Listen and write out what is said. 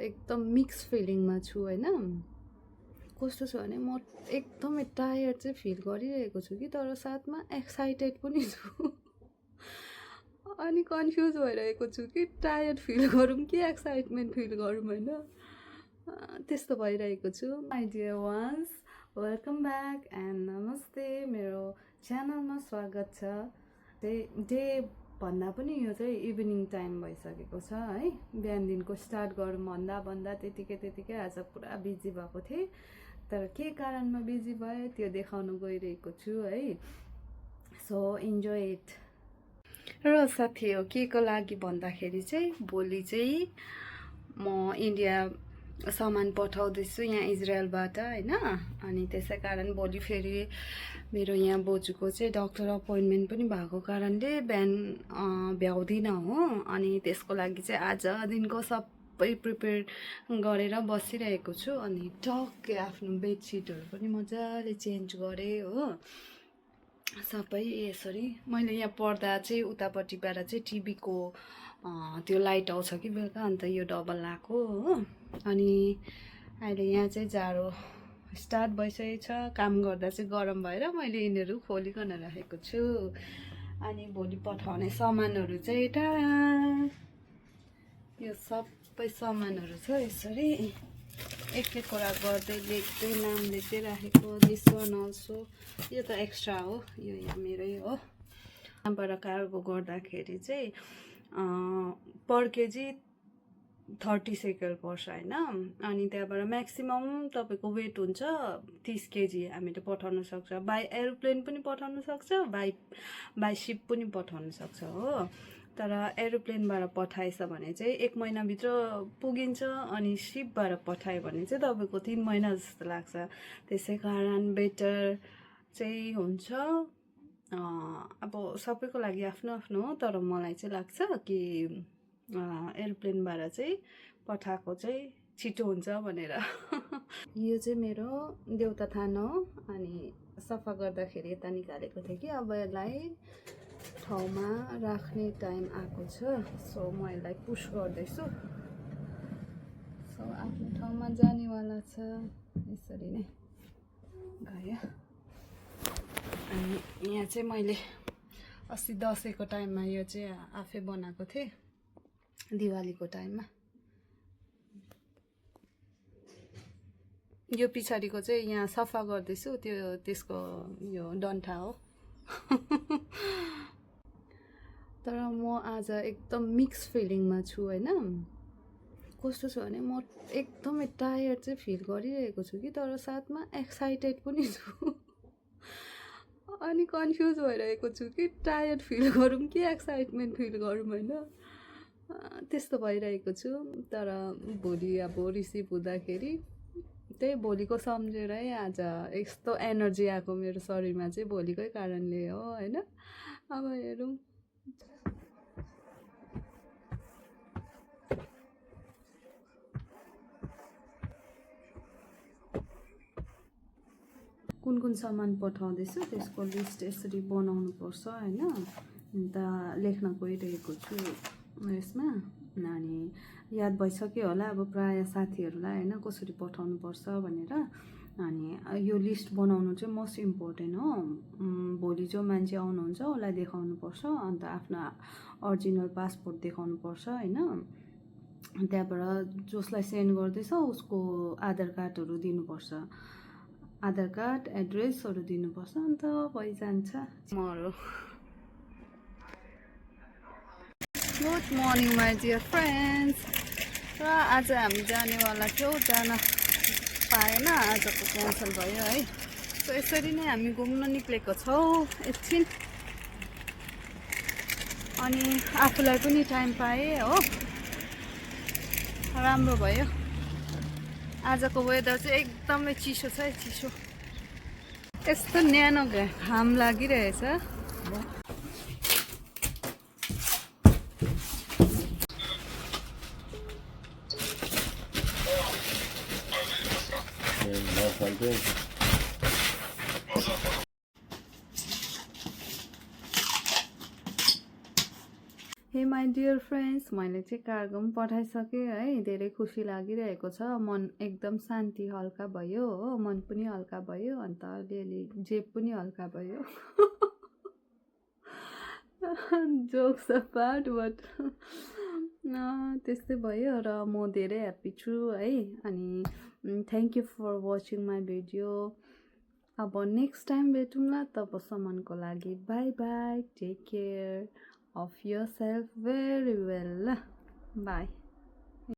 एकदम मिक्स फिलिङमा छु होइन। कस्तो छ भने म एकदमै टायर्ड चाहिँ फिल गरिरहेको छु कि तर साथमा एक्साइटेड पनि छु अनि कन्फ्युज भइरहेको छु कि टायर्ड फिल गरौँ कि एक्साइटमेन्ट फिल गरौँ होइन। त्यस्तो भइरहेको छु। My dear ones, welcome back and नमस्ते, मेरो च्यानलमा स्वागत छ। डे भन्दा पनि यो चाहिँ इभिनिङ टाइम भइसकेको छ है। बिहानदेखिको स्टार्ट गरौँ भन्दा त्यतिकै आज पुरा बिजी भएको थिएँ, तर के कारणमा बिजी भएँ त्यो देखाउन गइरहेको छु है। So enjoy it. र साथी हो के को लागि भन्दाखेरि चाहिँ भोलि चाहिँ म इन्डिया सामान पठाउँदैछु यहाँ इजरायलबाट होइन। अनि त्यसै कारण भोलि फेरि मेरो यहाँ बोजूको चाहिँ डक्टर अपोइन्टमेन्ट पनि भएको कारणले बिहान भ्याउँदिनँ हो। अनि त्यसको लागि चाहिँ आजदेखिको सबै प्रिपेयर गरेर बसिरहेको छु। अनि टक्कै आफ्नो बेडसिटहरू पनि मजाले चेन्ज गरेँ हो। सबै यसरी मैले यहाँ पर्दा चाहिँ उतापट्टिबाट चाहिँ टिभीको त्यो लाइट आउँछ कि बेलुका, अन्त यो डबल लाएको हो। अनि अहिले यहाँ चाहिँ जाडो स्टार्ट भइसकेको छ। काम गर्दा चाहिँ गरम भएर मैले यिनीहरू खोलिकन राखेको छु। अनि भोलि पठाउने सामानहरू चाहिँ यो सबै सामानहरू छ यसरी एक एकवटा गर्दै लेख्दै नाम लेख्दै राखेको। दिस वान अल्सो, यो त एक्स्ट्रा हो, यो यहाँ मेरै हो। यहाँबाट कार्गो गर्दाखेरि चाहिँ पर केजी 30 सेकल पर्छ होइन। अनि त्यहाँबाट म्याक्सिमम तपाईँको वेट हुन्छ 30 केजी हामीले पठाउन सक्छ। बाई एरोप्लेन पनि पठाउन सक्छ, बाई सिप पनि पठाउन सक्छ हो। तर एरोप्लेनबाट पठाएछ भने चाहिँ 1 महिनाभित्र पुगिन्छ, अनि सिपबाट पठायो भने चाहिँ तपाईँको 3 महिना जस्तो लाग्छ। त्यसै कारण बेटर चाहिँ हुन्छ। अब सबैको लागि आफ्नो आफ्नो हो, तर मलाई चाहिँ लाग्छ कि एरोप्लेनबाट चाहिँ पठाएको चाहिँ छिटो हुन्छ भनेर। यो चाहिँ मेरो देउता थान हो। अनि सफा गर्दाखेरि यता निकालेको थिएँ कि अब यसलाई ठाउँमा राख्ने टाइम आएको छ। सो म यसलाई पुस गर्दैछु। सो आफ्नो ठाउँमा जानेवाला छ। यसरी नै गयो। अनि यहाँ चाहिँ मैले अस्ति दसैँको टाइममा यो चाहिँ आफै बनाएको थिएँ, दिवालीको टाइममा। यो पछाडिको चाहिँ यहाँ सफा गर्दैछु, त्यसको यो डन्ठा हो। तर म आज एकदम मिक्स फिलिङमा छु होइन। कस्तो छ भने म एकदमै टायर्ड चाहिँ फिल गरिरहेको छु कि तर साथमा एक्साइटेड पनि छु अनि कन्फ्युज भइरहेको छु कि टायर्ड फिल गरौँ कि एक्साइटमेन्ट फिल गरौँ होइन। त्यस्तो भइरहेको छु। तर भोलि अब रिसिभ हुँदाखेरि त्यही भोलिको सम्झेरै आज यस्तो एनर्जी आएको मेरो शरीरमा चाहिँ भोलिकै कारणले हो होइन। अब हेरौँ। कुन सामान पठाउँदैछु त्यसको लिस्ट यसरी बनाउनु पर्छ होइन। अन्त लेख्न गइरहेको छु यसमा। अनि याद भइसक्यो होला अब प्रायः साथीहरूलाई होइन कसरी पठाउनु पर्छ भनेर। अनि यो लिस्ट बनाउनु चाहिँ मोस्ट इम्पोर्टेन्ट हो। भोलि जो मान्छे आउनुहुन्छ उसलाई देखाउनु पर्छ, अन्त आफ्नो ओरिजिनल पासपोर्ट देखाउनु पर्छ होइन। त्यहाँबाट जसलाई सेन्ड गर्दैछ उसको आधार कार्डहरू दिनुपर्छ, आधार कार्ड एड्रेसहरू दिनुपर्छ, अन्त भइजान्छ। Good morning my dear friends. र आज हामी जानेवाला थियौँ, जान पाएन, आजको क्यान्सल भयो है। सो यसरी नै हामी घुम्न निक्लेको छौँ एकछिन। अनि आफूलाई पनि टाइम पाएँ हो, राम्रो भयो। आजको वेदर चाहिँ एकदमै चिसो छ है, चिसो। यस्तो न्यानो घाम लागिरहेछ। हे माई माई डियर फ्रेन्ड्स, मैले चाहिँ कार्गो पनि पठाइसकेँ है। धेरै खुसी लागिरहेको छ, मन एकदम शान्ति हल्का भयो हो, मन पनि हल्का भयो, अन्त अलिअलि जेब पनि हल्का भयो। जोक्स अपार्ट बट त्यस्तै भयो र म धेरै ह्याप्पी छु है। अनि thank you for watching my video. अब नेक्स्ट टाइम भेटौँला, तबसम्मको लागि bye bye, take care of yourself very well. Bye.